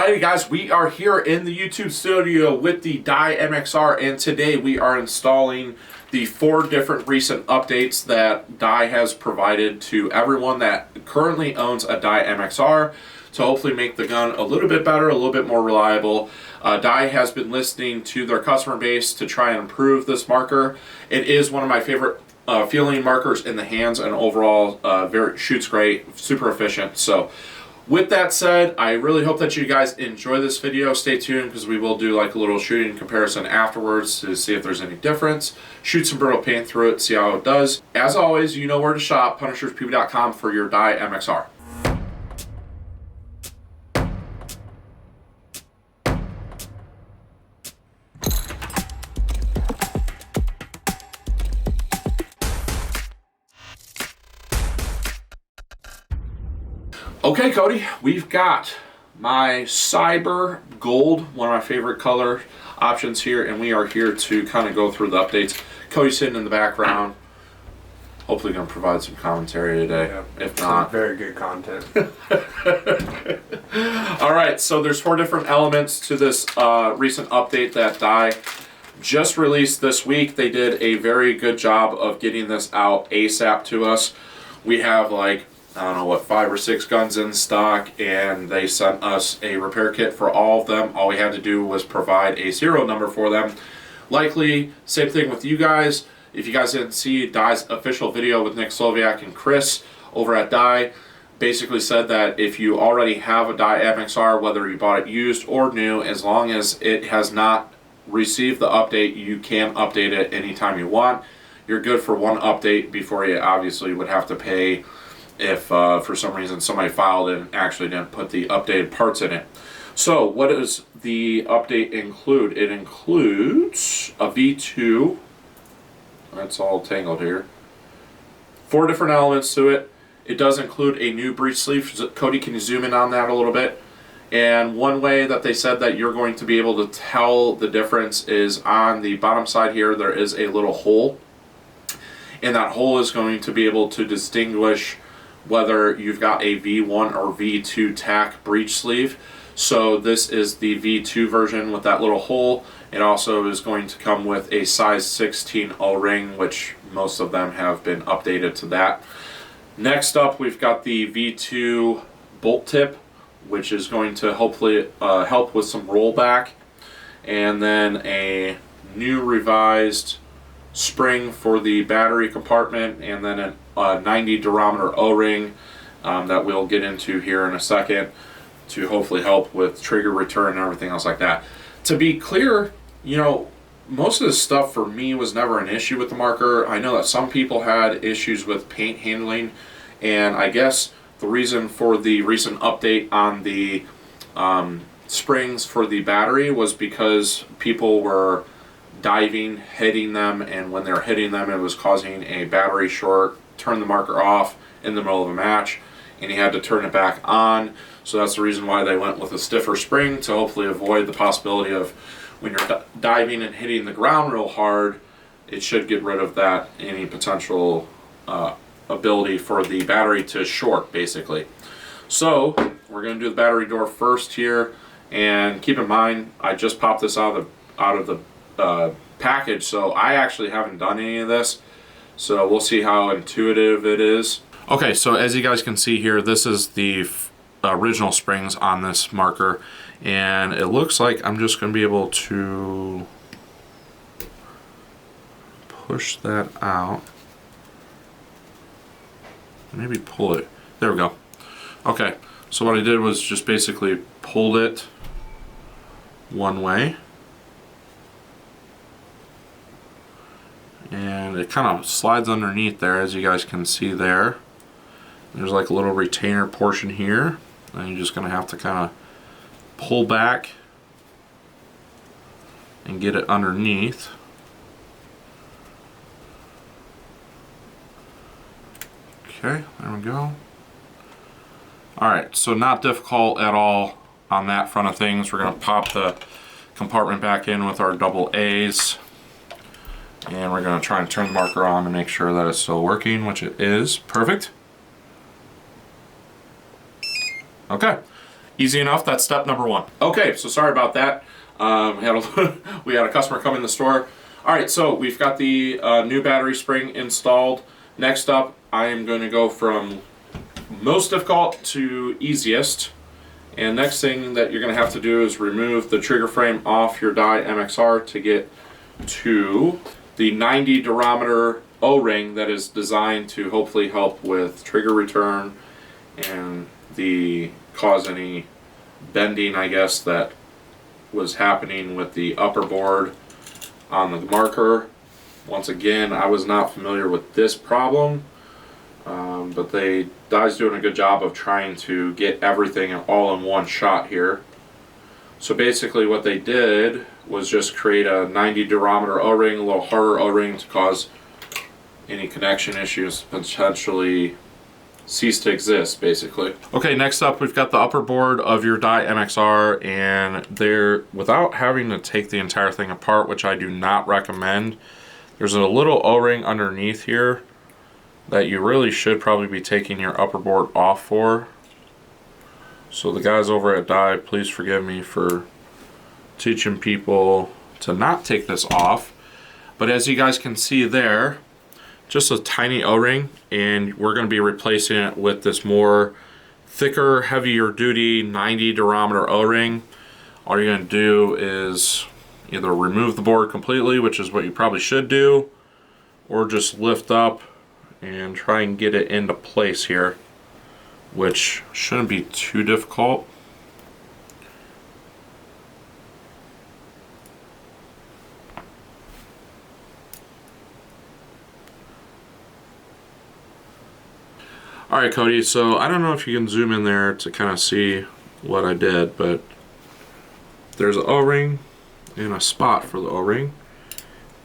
Alrighty guys, we are here in the YouTube studio with the Dye MXR, and today we are installing the 4 different recent updates that Dye has provided to everyone that currently owns a Dye MXR to hopefully make the gun a little bit better, a little bit more reliable. Dye has been listening to their customer base to try and improve this marker. It is one of my favorite feeling markers in the hands, and overall shoots great, super efficient. So with that said, I really hope that you guys enjoy this video. Stay tuned because we will do like a little shooting comparison afterwards to see if there's any difference. Shoot some brittle paint through it, see how it does. As always, you know where to shop, punisherspew.com for your Dye MXR. Okay, Cody, we've got my Cyber Gold, one of my favorite color options here, and we are here to kind of go through the updates. Cody's sitting in the background, hopefully going to provide some commentary today. Yeah, if not, very good content. All right, so there's 4 different elements to this recent update that Dye just released this week. They did a very good job of getting this out ASAP to us. We have like, I don't know what, 5 or 6 guns in stock, and they sent us a repair kit for all of them. All we had to do was provide a serial number for them. Likely, same thing with you guys. If you guys didn't see Dye's official video with Nick Sloviak and Chris over at Dye, basically said that if you already have a Dye MXR, whether you bought it used or new, as long as it has not received the update, you can update it anytime you want. You're good for 1 update before you obviously would have to pay if for some reason somebody filed and actually didn't put the updated parts in it. So what does the update include? It includes a V2, that's all tangled here, 4 different elements to it. It does include a new breech sleeve. Cody, can you zoom in on that a little bit? And one way that they said that you're going to be able to tell the difference is on the bottom side here, there is a little hole, and that hole is going to be able to distinguish whether you've got a V1 or V2 tack breech sleeve. So this is the V2 version with that little hole. It also is going to come with a size 16 O-ring, which most of them have been updated to that. Next up, we've got the V2 bolt tip, which is going to hopefully help with some rollback. And then a new revised spring for the battery compartment, and then a 90 durometer O-ring that we'll get into here in a second to hopefully help with trigger return and everything else like that. To be clear, you know, most of this stuff for me was never an issue with the marker. I know that some people had issues with paint handling, and I guess the reason for the recent update on the springs for the battery was because people were diving, hitting them, and when they're hitting them it was causing a battery short, turn the marker off in the middle of a match, and he had to turn it back on. So that's the reason why they went with a stiffer spring, to hopefully avoid the possibility of when you're diving and hitting the ground real hard, it should get rid of that, any potential ability for the battery to short basically. So we're going to do the battery door first here, and keep in mind I just popped this out of the package, so I actually haven't done any of this, so we'll see how intuitive it is. Okay, so as you guys can see here, this is the original springs on this marker, and it looks like I'm just going to be able to push that out, maybe pull it, there we go. Okay, so what I did was just basically pulled it one way, and it kind of slides underneath there, as you guys can see there. There's like a little retainer portion here, and you're just going to have to kind of pull back and get it underneath. Okay, there we go. Alright, so not difficult at all on that front of things. We're going to pop the compartment back in with our double A's, and we're going to try and turn the marker on to make sure that it's still working, which it is. Perfect. Okay, Easy enough, that's step number one. Okay, so sorry about that. We had a customer come in the store. All right, so we've got the new battery spring installed. Next up, I am going to go from most difficult to easiest. And next thing that you're going to have to do is remove the trigger frame off your Dye MXR to get to the 90 durometer O-ring that is designed to hopefully help with trigger return and cause any bending, I guess, that was happening with the upper board on the marker. Once again, I was not familiar with this problem, but Dye's doing a good job of trying to get everything all in one shot here. So basically what they did was just create a 90 durometer O-ring, a little harder O-ring to cause any connection issues potentially cease to exist, basically. Okay, next up we've got the upper board of your Dye MXR, and without having to take the entire thing apart, which I do not recommend, there's a little O-ring underneath here that you really should probably be taking your upper board off for. So the guys over at Dye, please forgive me for teaching people to not take this off. But as you guys can see there, just a tiny O-ring, and we're going to be replacing it with this more thicker, heavier duty 90 durometer O-ring. All you're going to do is either remove the board completely, which is what you probably should do, or just lift up and try and get it into place here, which shouldn't be too difficult. Alright, Cody, so I don't know if you can zoom in there to kind of see what I did, but there's an O-ring and a spot for the O-ring,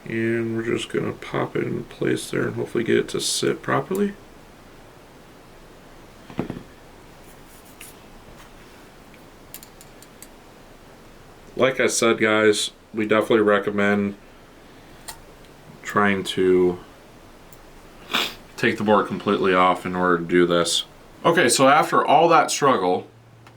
and we're just going to pop it in place there and hopefully get it to sit properly. Like I said, guys, we definitely recommend trying to take the board completely off in order to do this. Okay, so after all that struggle,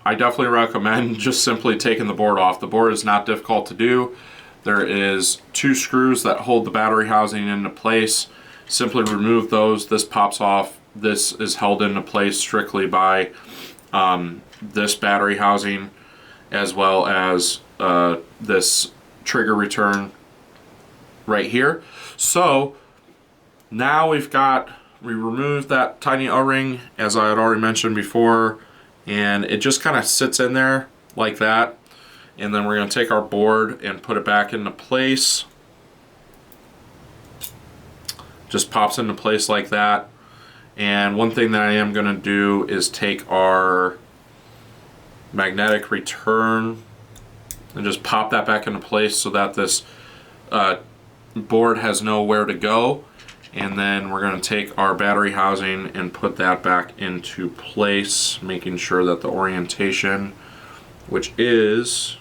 I definitely recommend just simply taking the board off. The board is not difficult to do. There is 2 screws that hold the battery housing into place. Simply remove those. This pops off. This is held into place strictly by this battery housing, as well as this trigger return right here. So now we removed that tiny O-ring, as I had already mentioned before, and it just kind of sits in there like that. And then we're going to take our board and put it back into place. Just pops into place like that. And one thing that I am going to do is take our magnetic return and just pop that back into place so that this board has nowhere to go. And then we're going to take our battery housing and put that back into place, making sure that the orientation, which is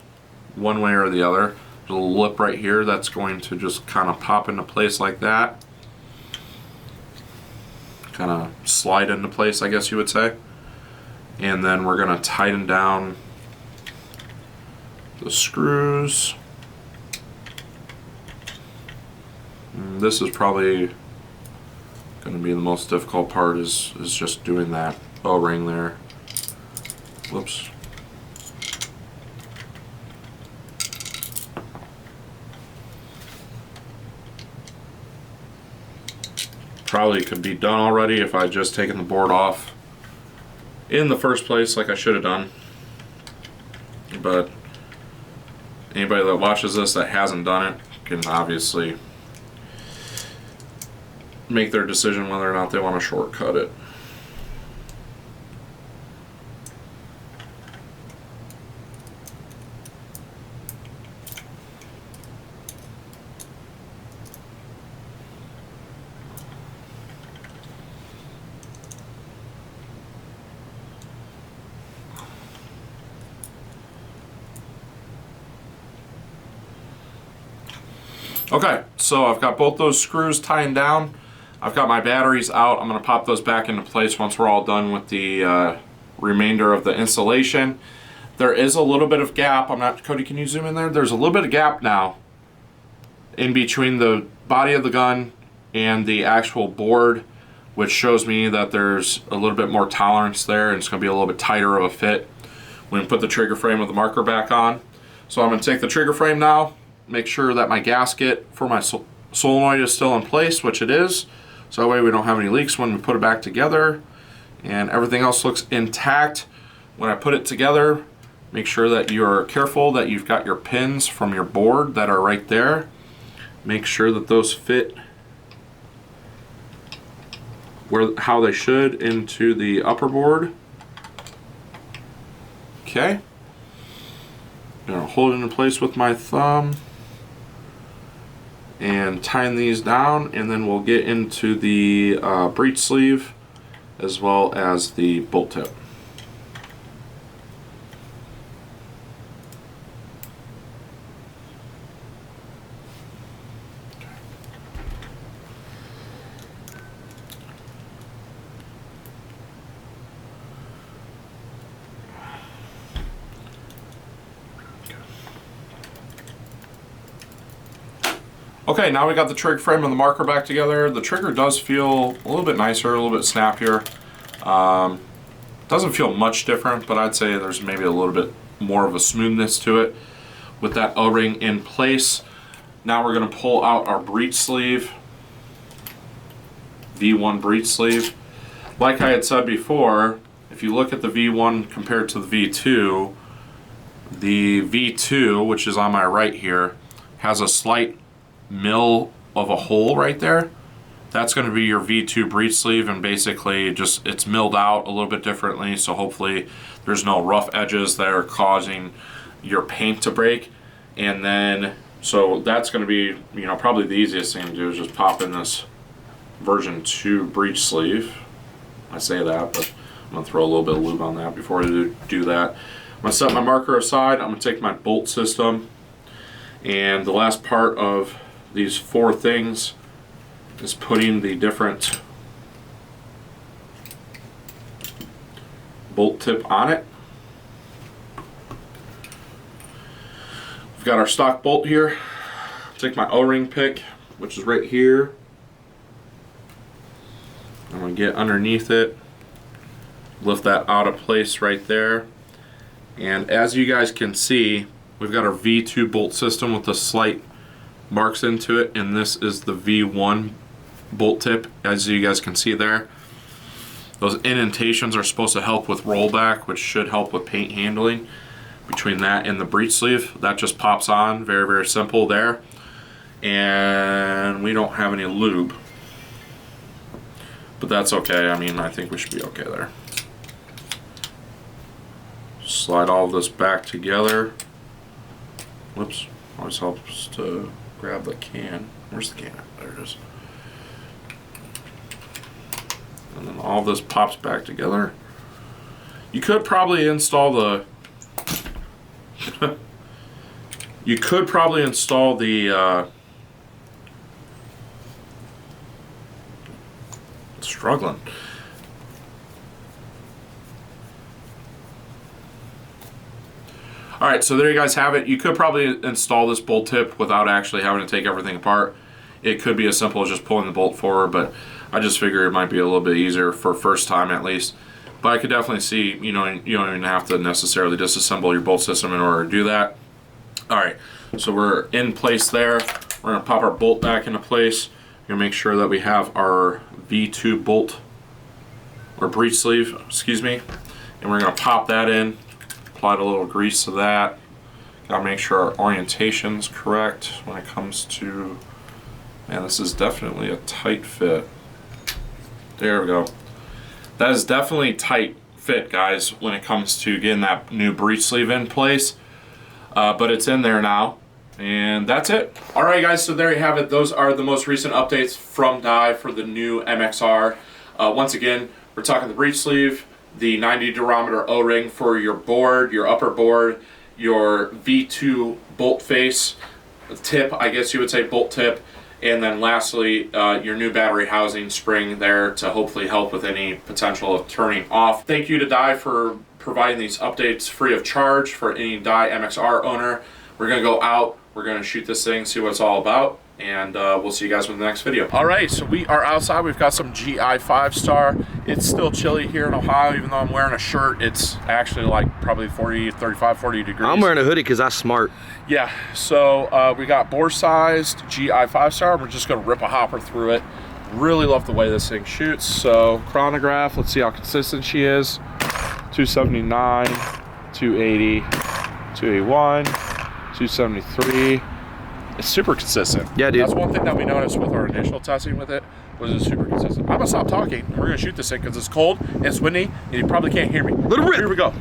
one way or the other, there's a little lip right here that's going to just kind of pop into place like that. Kind of slide into place, I guess you would say. And then we're going to tighten down the screws. And this is probably going to be the most difficult part, is just doing that O-ring there. Whoops. Probably could be done already if I just taken the board off in the first place, like I should have done. But anybody that watches this that hasn't done it can obviously make their decision whether or not they want to shortcut it. Okay, so I've got both those screws tightened down. I've got my batteries out. I'm going to pop those back into place once we're all done with the remainder of the installation. There is a little bit of gap. I'm not, Cody, can you zoom in there? There's a little bit of gap now in between the body of the gun and the actual board, which shows me that there's a little bit more tolerance there, and it's going to be a little bit tighter of a fit when we put the trigger frame with the marker back on. So I'm going to take the trigger frame now, make sure that my gasket for my solenoid is still in place, which it is, so that way we don't have any leaks when we put it back together, and everything else looks intact. When I put it together, make sure that you're careful that you've got your pins from your board that are right there. Make sure that those fit how they should into the upper board. Okay. I'm gonna hold it in place with my thumb and tighten these down, and then we'll get into the breech sleeve as well as the bolt tip. Okay, now we got the trigger frame and the marker back together. The trigger does feel a little bit nicer, a little bit snappier. Doesn't feel much different, but I'd say there's maybe a little bit more of a smoothness to it with that O-ring in place. Now we're going to pull out our breech sleeve, V1 breech sleeve. Like I had said before, if you look at the V1 compared to the V2, which is on my right here, has a slight mill of a hole right there. That's going to be your V2 breech sleeve, and basically just it's milled out a little bit differently, so hopefully there's no rough edges that are causing your paint to break. And then so that's going to be, you know, probably the easiest thing to do is just pop in this version 2 breech sleeve. I say that, but I'm going to throw a little bit of lube on that before I do that. I'm going to set my marker aside. I'm going to take my bolt system, and the last part of these 4 things is putting the different bolt tip on it. We've got our stock bolt here. Take my O-ring pick, which is right here. I'm going to get underneath it, lift that out of place right there, and as you guys can see, we've got our V2 bolt system with the slight marks into it, and this is the V1 bolt tip, as you guys can see there. Those indentations are supposed to help with rollback, which should help with paint handling. Between that and the breech sleeve, that just pops on, very, very simple there. And we don't have any lube, but that's okay. I mean, I think we should be okay there. Slide all of this back together. Whoops, always helps to grab the can. Where's the can? There it is. And then all this pops back together. You could probably install the struggling. Alright, so there you guys have it. You could probably install this bolt tip without actually having to take everything apart. It could be as simple as just pulling the bolt forward, but I just figure it might be a little bit easier for first time at least. But I could definitely see, you know, you don't even have to necessarily disassemble your bolt system in order to do that. Alright, so we're in place there. We're going to pop our bolt back into place. We're going to make sure that we have our V2 bolt, or breech sleeve, excuse me. And we're going to pop that in. Applied a little grease to that. Gotta make sure our orientation's correct when it comes to, man, this is definitely a tight fit. There we go. That is definitely tight fit, guys, when it comes to getting that new breech sleeve in place. But it's in there now, and that's it. Alright guys, so there you have it. Those are the most recent updates from Dye for the new MXR. Once again, we're talking the breech sleeve, the 90 durometer O-ring for your board, your upper board, your V2 bolt face tip, I guess you would say bolt tip, and then lastly your new battery housing spring there to hopefully help with any potential of turning off. Thank you to Dye for providing these updates free of charge for any Dye MXR owner. We're gonna go out, we're gonna shoot this thing, see what it's all about, and we'll see you guys in the next video. All right, so we are outside. We've got some GI 5-star. It's still chilly here in Ohio, even though I'm wearing a shirt. It's actually like probably 35, 40 degrees. I'm wearing a hoodie because I'm smart. Yeah, so we got bore-sized GI 5-star. We're just gonna rip a hopper through it. Really love the way this thing shoots. So chronograph, let's see how consistent she is. 279, 280, 281, 273. It's super consistent. Yeah, dude. That's one thing that we noticed with our initial testing with it, was it's super consistent. I'm gonna stop talking and we're gonna shoot this thing because it's cold and it's windy and you probably can't hear me. Let it rip. Here we go.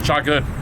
Shot good.